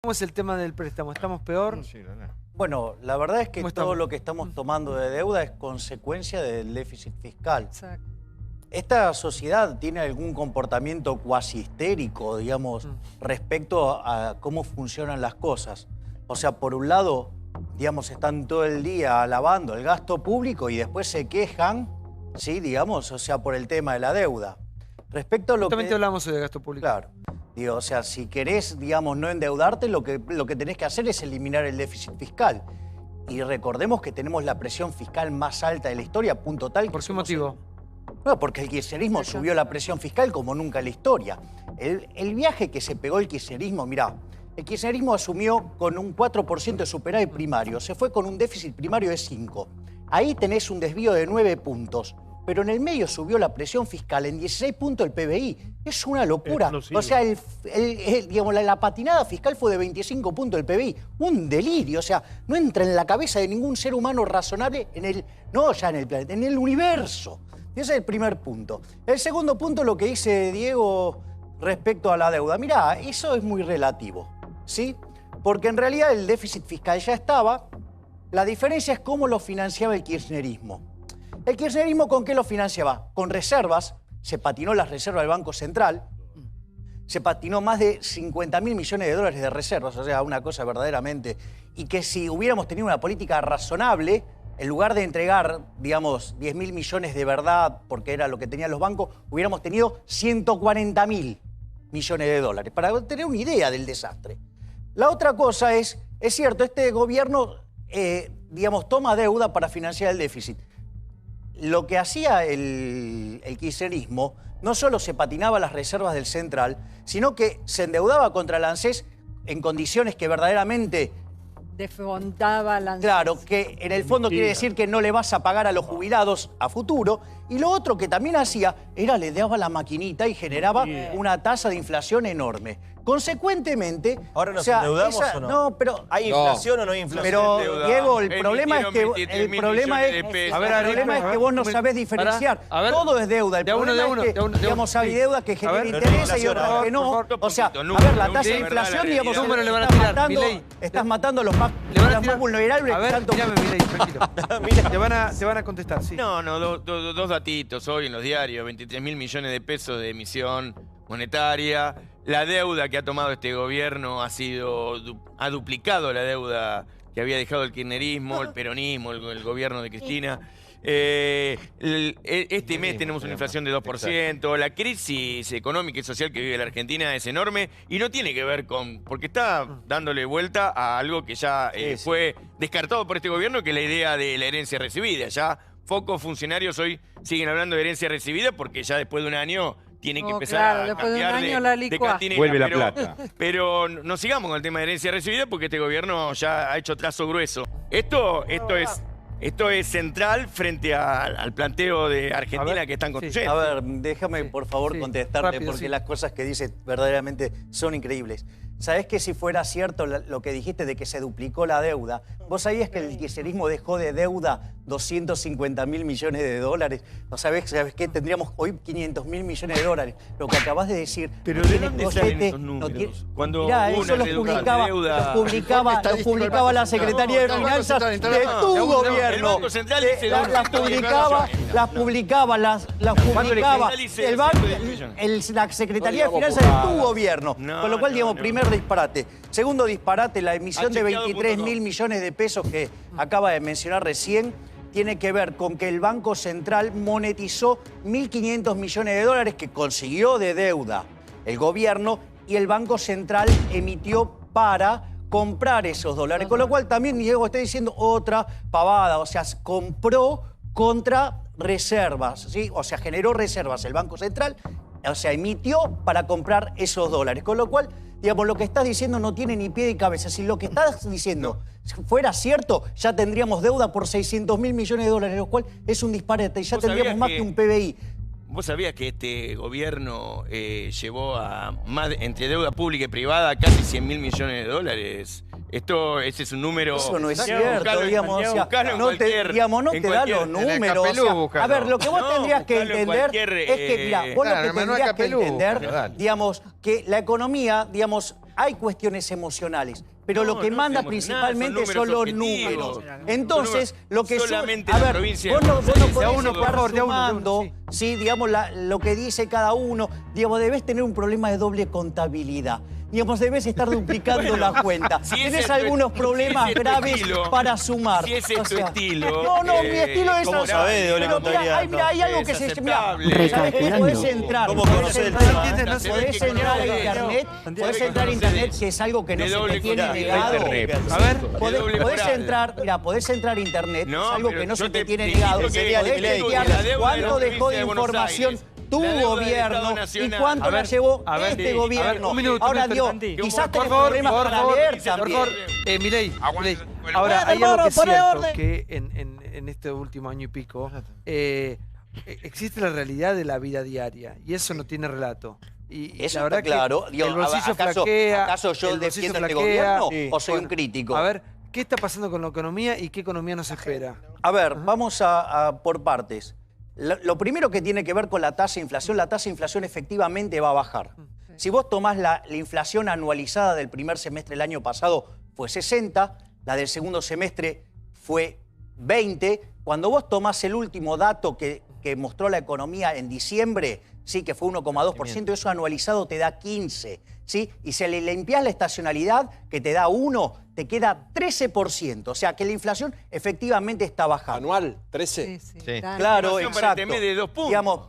¿Cómo es el tema del préstamo? ¿Estamos peor? Sí, no. Bueno, la verdad es que ¿Cómo todo estamos? lo que estamos tomando de deuda es consecuencia del déficit fiscal. Exacto. ¿Esta sociedad tiene algún comportamiento cuasi histérico, digamos, respecto a cómo funcionan las cosas? O sea, por un lado, digamos, están todo el día alabando el gasto público y después se quejan, ¿sí? Digamos, o sea, por el tema de la deuda. Respecto a lo Justamente que... hablamos hoy de gasto público. Claro. Digo, o sea, si querés, digamos, no endeudarte, lo que tenés que hacer es eliminar el déficit fiscal. Y recordemos que tenemos la presión fiscal más alta de la historia, punto tal que... ¿Por qué motivo? Bueno, porque el kirchnerismo subió la presión fiscal como nunca en la historia. El viaje que se pegó el kirchnerismo, mirá, el kirchnerismo asumió con un 4% de superávit primario, se fue con un déficit primario de 5. Ahí tenés un desvío de 9 puntos. Pero en el medio subió la presión fiscal en 16 puntos el PBI. Es una locura. O sea, digamos, la patinada fiscal fue de 25 puntos el PBI. Un delirio. O sea, no entra en la cabeza de ningún ser humano razonable no ya en el planeta, en el universo. Y ese es el primer punto. El segundo punto, lo que dice Diego respecto a la deuda. Mirá, eso es muy relativo, ¿sí? Porque en realidad el déficit fiscal ya estaba. La diferencia es cómo lo financiaba el kirchnerismo. ¿El kirchnerismo con qué lo financiaba? Con reservas. Se patinó las reservas del Banco Central. Se patinó más de 50.000 millones de dólares de reservas. O sea, una cosa verdaderamente... Y que si hubiéramos tenido una política razonable, en lugar de entregar, digamos, 10.000 millones de verdad, porque era lo que tenían los bancos, hubiéramos tenido 140.000 millones de dólares, para tener una idea del desastre. La otra cosa es cierto, este gobierno, digamos, toma deuda para financiar el déficit. Lo que hacía el kirchnerismo no solo se patinaba las reservas del Central, sino que se endeudaba contra el ANSES en condiciones que verdaderamente... Desfondaba la... Claro, que en el fondo quiere decir que no le vas a pagar a los jubilados a futuro. Y lo otro que también hacía era le daba la maquinita y generaba una tasa de inflación enorme. Consecuentemente... ¿Ahora nos endeudamos o no? No, pero... ¿Hay inflación o no hay inflación? Pero, Diego, el problema es que vos no sabés diferenciar. Todo es deuda. El problema es que, digamos, hay deuda que genera interés y otra que no. O sea, a ver, la tasa de inflación, digamos, estás matando a los más vulnerables. A ver, mírame, Milei, tranquilo. Te van a contestar, sí. No, dos datitos hoy en los diarios. 23.000 millones de pesos de emisión monetaria. La deuda que ha tomado este gobierno ha duplicado la deuda que había dejado el kirchnerismo, el peronismo, el gobierno de Cristina. Este mes tenemos una inflación de 2%. La crisis económica y social que vive la Argentina es enorme y no tiene que ver con... porque está dándole vuelta a algo que ya fue descartado por este gobierno, que es la idea de la herencia recibida. Ya pocos funcionarios hoy siguen hablando de herencia recibida porque ya después de un año... tiene que empezar a después de un cambiar año la licua. Vuelve la plata. Pero no sigamos con el tema de herencia recibida porque este gobierno ya ha hecho trazo grueso. Esto es central frente al planteo de Argentina que están construyendo. A ver, déjame por favor contestarte rápido, porque las cosas que dice verdaderamente son increíbles. ¿Sabés que si fuera cierto lo que dijiste de que se duplicó la deuda, vos sabías que el kirchnerismo dejó de deuda 250.000 millones de dólares? ¿No sabés qué? Tendríamos hoy 500.000 millones de dólares. Lo que acabás de decir... ¿Pero de dónde salen esos números? Cuando mirá, hubo eso una los publicaba la Secretaría de Finanzas de tu gobierno. El Banco Central dice las publicaba la Secretaría de Finanzas de tu gobierno. Con lo cual, digamos, primer disparate. Segundo disparate, la emisión de 23.000 millones de pesos que acaba de mencionar recién tiene que ver con que el Banco Central monetizó 1.500 millones de dólares que consiguió de deuda el gobierno y el Banco Central emitió para comprar esos dólares. Con lo cual también Diego está diciendo otra pavada, o sea, compró contra reservas, ¿sí? O sea, generó reservas el Banco Central, o sea, emitió para comprar esos dólares. Con lo cual, digamos, lo que estás diciendo no tiene ni pie ni cabeza. Si lo que estás diciendo fuera cierto, ya tendríamos deuda por 600.000 millones de dólares, lo cual es un disparate. Ya tendríamos más que un PBI. ¿Vos sabías que este gobierno llevó a más entre deuda pública y privada casi 100.000 millones de dólares? Ese es un número... Eso no es cierto, digamos, o sea, no te da los números. A ver, lo que vos tendrías que entender es que, mira, vos lo que tendrías que entender, digamos, que la economía, digamos, hay cuestiones emocionales, pero lo que no manda tenemos principalmente nada, son los objetivos. números. Entonces, lo que solamente a la ver, provincia vos de no Buenos Aires, podés de a uno, por estar favor, de a uno, sumando, sí. sí, digamos, lo que dice cada uno. Digamos, debes tener un problema de doble contabilidad. Digamos, debes estar duplicando la cuenta. si ese Tienes es tu- algunos si problemas ese es tu graves estilo, para sumar. si ese es tu estilo, No, mi estilo es ¿cómo así. sabés de doble Pero mirá, contabilidad? mira, hay algo Es que se... aceptable. Mirá, ¿sabés qué? Recalculando. Podés entrar. ¿Cómo podés conoces el entrar, tema? ¿Entiendes? No se ve podés que entrar a conoces. internet, podés entrar a internet, que es algo que no De se te doble tiene contabilidad. negado. A ver, Podés moral. entrar, mira, podés entrar a internet, No, es algo pero que no yo se te te tiene invito negado. que Podés sería la chequear deuda de la cuánto dejó provincia de de Buenos información Aires, tu la deuda del gobierno Estado y Nacional. cuánto A la ver, llevó a ver, este a ver, gobierno. un minuto, Ahora, un Dios, minuto. quizás Por tenés favor, problemas por para favor, leer por también. favor, Milei, Aguante. Milei. Ahora, hay algo que es Pone cierto, orden. que en este último año y pico existe la realidad de la vida diaria y eso no tiene relato. Y Eso la verdad está claro. que Digo, el bolsillo ¿acaso flaquea. yo el bolsillo defiendo este flaquea. gobierno o soy un crítico? A ver, ¿qué está pasando con la economía y qué economía nos espera? A ver, vamos a por partes. Lo primero que tiene que ver con la tasa de inflación efectivamente va a bajar. Si vos tomás la inflación anualizada del primer semestre del año pasado fue 60, la del segundo semestre fue 20. Cuando vos tomás el último dato que mostró la economía en diciembre, sí, que fue 1,2%, eso anualizado te da 15, ¿sí? Y si le limpiás la estacionalidad, que te da 1, te queda 13%. O sea, que la inflación efectivamente está bajando. Anual, 13. Claro, Inflación para exacto. este mes de 2 puntos. Digamos,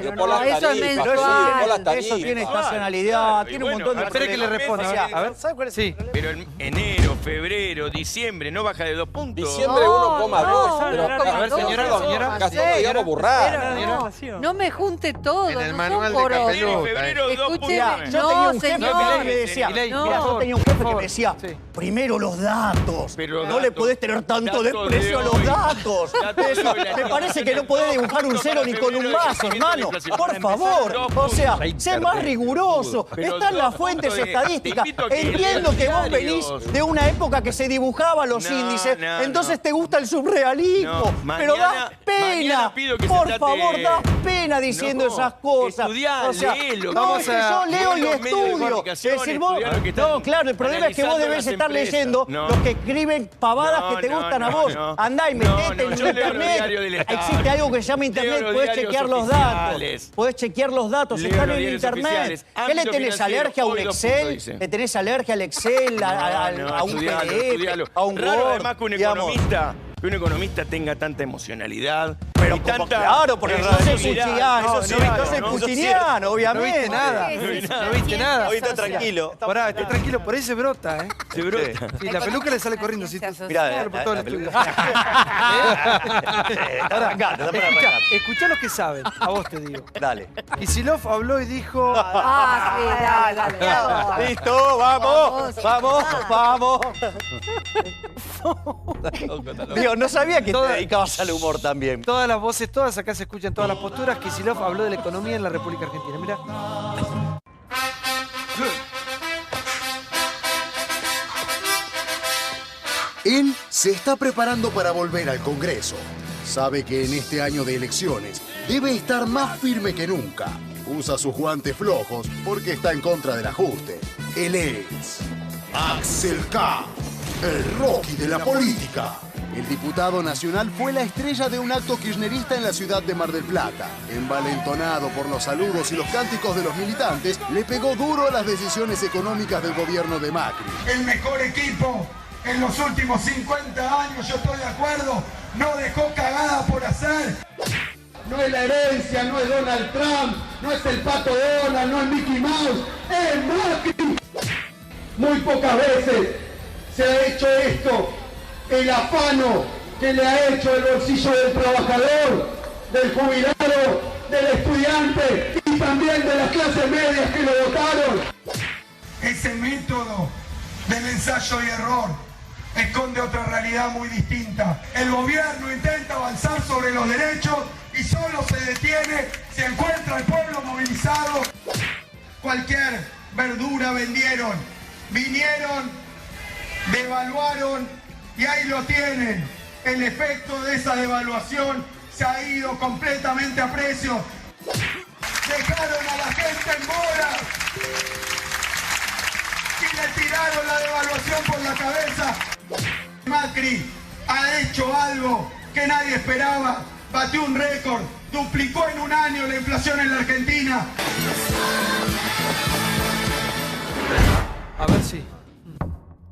Pero por las eso es tarifas, pero mensual. por las tarifas. eso tiene Claro, estacionalidad, claro, tiene y un bueno, montón de espere que le problemas. responda. O sea, A ver, ¿sabe cuál es el sí. problema? Pero en enero, febrero, diciembre, no baja de 2 puntos. Diciembre No, 1,2. no, pero no, a ver, señora, gastando, digamos, burrada. Pero no me junte todo, En el no manual son de poros. Capelú. Enero, febrero, 2 puntos. Escúcheme, Mirá, yo no, tenía un jefe señor. que me decía, Milei, mirá, no. yo tenía un jefe que Por me favor, decía, sí. primero los datos. Pero No le datos, podés tener tanto datos desprecio a de los hoy. datos. Datos de Eso, hoy, la me parece que no inflación podés del dibujar un 2 cero ni con un febrero, vaso, de hermano. inflación. Por Para empezar, favor. 2 O sea, puntos. sé más riguroso. Pero Están las 2 fuentes puntos estadísticas. te invito a que Entiendo que vos venís diarios. de una época que se dibujaban los No, índices, no, entonces no. te gusta el surrealismo. No, Pero da mañana pena. pido que se Por trate- favor, da pena diciendo No, esas cosas. estudiá, léelo. no, Vamos es que a- yo leo y Los medios de estudio. comunicación, Es decir, vos, estudiá lo que están no, claro, el problema es que vos analizando debes las estar empresas. leyendo No. los que escriben pavadas No, que te no, gustan a no, vos. no. Andá y No, metete no, en yo leo los internet. diarios del Estado. Existe algo que se llama Leo internet, los podés diarios chequear los datos. oficiales. Podés chequear los datos, Leo están los en diarios internet. oficiales. ¿Qué le Ámbito tenés financiero, alergia a un hoy 2 puntos, Excel? dice. ¿Le tenés alergia al Excel, a un estudialo, PDF, estudialo. a un Raro Word? además que un economista tenga tanta emocionalidad. Pero y como tanta claro, porque no soy sensibilidad. puchiniano, Eso sí, no soy ¿no? puchiniano, No obviamente. viste nada. No viste nada. Hoy está tranquilo. Pará, esté tranquilo, por ahí se brota, ¿eh? Se brota. Sí, la peluca le sale corriendo. Sí, Mirá, por todo el estudio. Está arrancando, está para Escuchá, arrancar. escuchá los que saben, a vos te digo. Dale. Kisilov habló y dijo... Ah, sí, dale. Listo, vamos, vamos. Digo, no sabía que te dedicabas al humor también. Todas las voces, todas acá se escuchan todas las posturas. Kisilov habló de la economía en la República Argentina. Mira. Él se está preparando para volver al Congreso. Sabe que en este año de elecciones debe estar más firme que nunca. Usa sus guantes flojos porque está en contra del ajuste. Él es Axel K., el Rocky de la política. El diputado nacional fue la estrella de un acto kirchnerista en la ciudad de Mar del Plata. Envalentonado por los saludos y los cánticos de los militantes, le pegó duro a las decisiones económicas del gobierno de Macri. El mejor equipo en los últimos 50 años, yo estoy de acuerdo, no dejó cagada por hacer. No es la herencia, no es Donald Trump, no es el Pato Donald, no es Mickey Mouse, es Macri. Muy pocas veces se ha hecho esto, el afano que le ha hecho el bolsillo del trabajador, del jubilado, del estudiante y también de las clases medias que lo votaron. Ese método del ensayo y error esconde otra realidad muy distinta. El gobierno intenta avanzar sobre los derechos y solo se detiene si encuentra al pueblo movilizado. Cualquier verdura vendieron, vinieron, devaluaron y ahí lo tienen. El efecto de esa devaluación se ha ido completamente a precio. Dejaron a la gente en mora. Le tiraron la devaluación por la cabeza. Macri ha hecho algo que nadie esperaba. Batió un récord. Duplicó en un año la inflación en la Argentina. A ver si.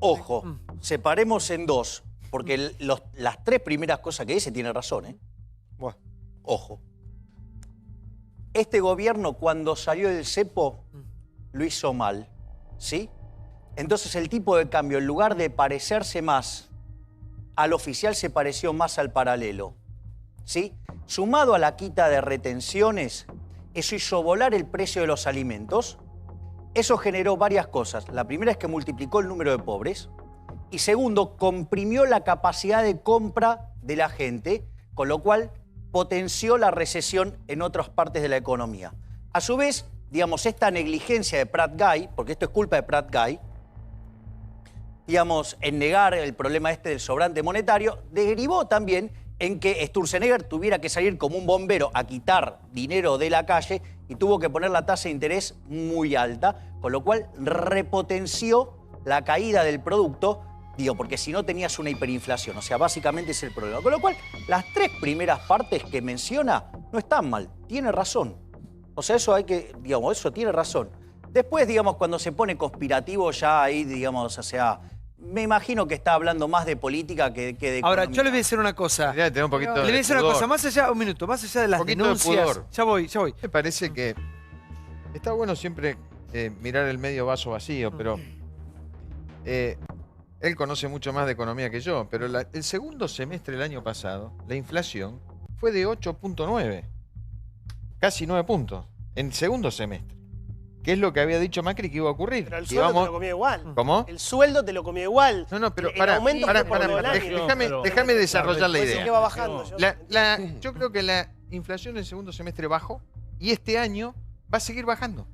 Ojo, separemos en dos, porque las tres primeras cosas que dice tiene razón, ¿eh? Bueno. Ojo. Este gobierno, cuando salió del cepo, lo hizo mal, ¿sí? Entonces el tipo de cambio, en lugar de parecerse más al oficial, se pareció más al paralelo, ¿sí? Sumado a la quita de retenciones, eso hizo volar el precio de los alimentos. Eso generó varias cosas. La primera es que multiplicó el número de pobres. Y segundo, comprimió la capacidad de compra de la gente, con lo cual potenció la recesión en otras partes de la economía. A su vez, digamos, esta negligencia de Prat Guy, porque esto es culpa de Prat Guy, digamos, en negar el problema este del sobrante monetario, derivó también en que Sturzenegger tuviera que salir como un bombero a quitar dinero de la calle y tuvo que poner la tasa de interés muy alta, con lo cual repotenció la caída del producto, digo, porque si no tenías una hiperinflación, o sea, básicamente es el problema. Con lo cual, las tres primeras partes que menciona no están mal, tiene razón. O sea, eso hay que, digamos, eso tiene razón. Después, digamos, cuando se pone conspirativo ya ahí, digamos, o sea, me imagino que está hablando más de política que de Ahora, economía. yo le voy a decir una cosa. Mirá, tengo un poquito Le voy a de decir una pudor. cosa, más allá, un minuto, más allá de las poquito de denuncias. pudor. Ya voy, ya voy. Me parece que está bueno siempre mirar el medio vaso vacío, pero él conoce mucho más de economía que yo, pero el segundo semestre del año pasado, la inflación fue de 8.9, casi 9 puntos, en segundo semestre. ¿Qué es lo que había dicho Macri que iba a ocurrir? Pero el Que sueldo íbamos- te lo comió igual. ¿Cómo? El sueldo te lo comió igual. No, pero El pará, aumento pará, fue por pará, todo el pará, año. déjame desarrollar la Puede ser idea. que va bajando. Yo creo que la inflación en el segundo semestre bajó y este año va a seguir bajando.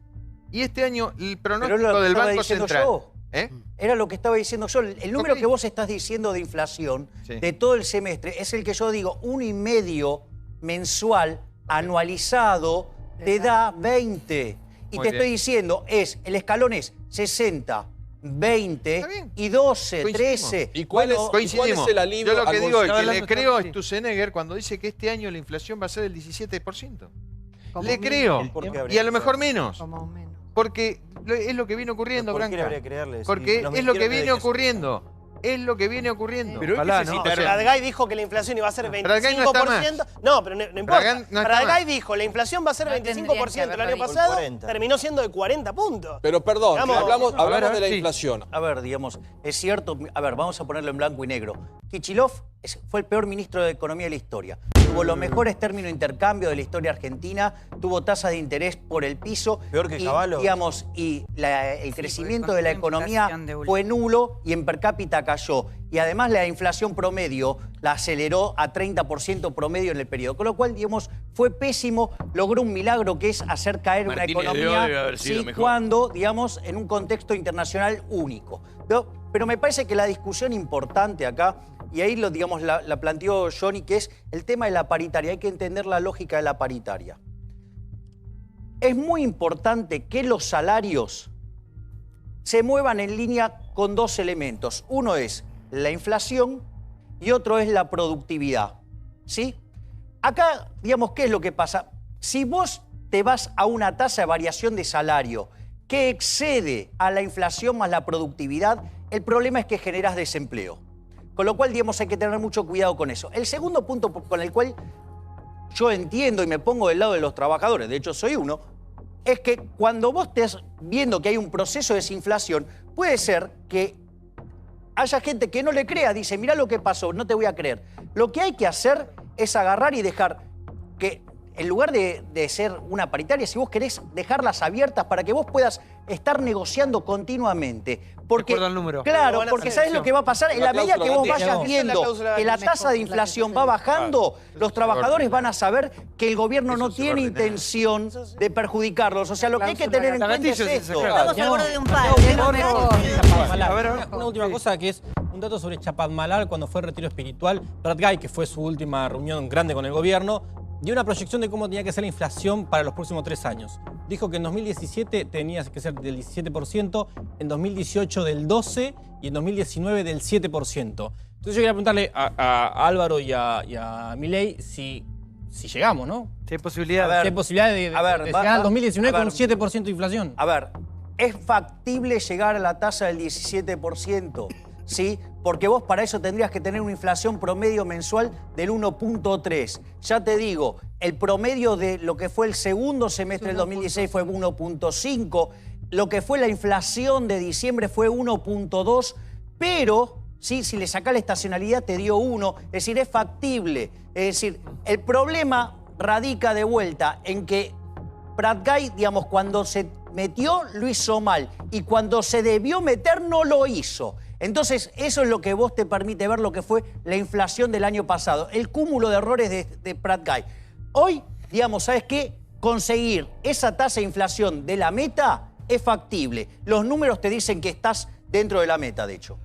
Y este año el Pero es pronóstico lo que del estaba Banco diciendo Central. yo. ¿Eh? Era lo que estaba diciendo yo. El número Ok. que vos estás diciendo de inflación Sí. de todo el semestre es el que yo digo, 1,5 mensual anualizado te da 20. Y Muy te bien. estoy diciendo, el escalón es 60, 20 Está bien. y 12, Coincidimos. 13. ¿Y cuál Bueno, es Coincidimos. el alivio Yo lo que al digo es bolsillo? que le Hablando creo a claro, sí. Sturzenegger cuando dice que este año la inflación va a ser del 17%. Como Le mínimo. creo. ¿Por qué habría Y a lo que mejor creerle? menos. Como menos. Porque es lo que viene ocurriendo, ¿Por qué le Branca. habría que creerle? Porque Si nos es lo que mintieron viene desde que ocurriendo. Es lo que viene ocurriendo. Pero Ojalá, él ¿no? necesita... Prat Guy dijo que la inflación iba a ser 25%. Prat Guy no está más. No, pero no importa. Prat Guy no está Prat más. Guy dijo la inflación va a ser No tendrían que 25% el año haberlo pasado, 40. terminó siendo de 40 puntos. Pero perdón, Vamos. hablamos A ver, de la sí. inflación. A ver, digamos, es cierto, a ver, vamos a ponerlo en blanco y negro. Kicillof fue el peor ministro de Economía de la historia. Tuvo los mejores términos de intercambio de la historia argentina, tuvo tasas de interés por el piso. Peor que y, Cavallo. digamos, y el crecimiento de la con la economía inflación de última. fue nulo y en per cápita cayó. Y además la inflación promedio la aceleró a 30% promedio en el periodo. Con lo cual, digamos, fue pésimo, logró un milagro que es hacer caer Martínez una debe economía haber sido sí, mejor. cuando, digamos, en un contexto internacional único. Pero me parece que la discusión importante acá, y ahí lo, digamos, la planteó Johnny, que es el tema de la paritaria. Hay que entender la lógica de la paritaria. Es muy importante que los salarios se muevan en línea con dos elementos. Uno es la inflación y otro es la productividad. ¿Sí? Acá, digamos, ¿qué es lo que pasa? Si vos te vas a una tasa de variación de salario que excede a la inflación más la productividad, el problema es que generas desempleo. Con lo cual, digamos, hay que tener mucho cuidado con eso. El segundo punto con el cual yo entiendo y me pongo del lado de los trabajadores, de hecho soy uno, es que cuando vos estés viendo que hay un proceso de desinflación, puede ser que haya gente que no le crea, dice, mirá lo que pasó, no te voy a creer. Lo que hay que hacer es agarrar y dejar que, en lugar de ser una paritaria, si vos querés dejarlas abiertas para que vos puedas estar negociando continuamente. Porque, De acuerdo al número. claro, Van a porque hacer ¿sabés lo que va a pasar? En la medida que vos vayas Esa es la viendo cláusula que la gatillo. tasa de inflación va bajando, los trabajadores van a saber que el gobierno no tiene intención de perjudicarlos. O sea, lo que hay que tener en La cuenta es gatillo es esa, esto. claro. Estamos al borde de un palo. A ver, Una última cosa que es un dato sobre Chapatmalal cuando fue el retiro espiritual. Prat Guy, que fue su última reunión grande con el gobierno, dio una proyección de cómo tenía que ser la inflación para los próximos 3 años. Dijo que en 2017 tenía que ser del 17%, en 2018 del 12% y en 2019 del 7%. Entonces yo quería preguntarle a Álvaro y a Milei si llegamos, ¿no? Si hay posibilidad. Si hay posibilidad de llegar al 2019 con 7% de inflación. A ver, es factible llegar a la tasa del 17%, ¿sí? Porque vos para eso tendrías que tener una inflación promedio mensual del 1.3. Ya te digo, el promedio de lo que fue el segundo semestre del 2016 fue 1.5, lo que fue la inflación de diciembre fue 1.2, pero ¿sí? Si le sacás la estacionalidad te dio 1, es decir, es factible. Es decir, el problema radica de vuelta en que Pratgay, digamos, cuando se metió lo hizo mal y cuando se debió meter no lo hizo. Entonces, eso es lo que vos te permite ver lo que fue la inflación del año pasado, el cúmulo de errores de Pratgay. Hoy, digamos, ¿sabes qué? Conseguir esa tasa de inflación de la meta es factible. Los números te dicen que estás dentro de la meta, de hecho.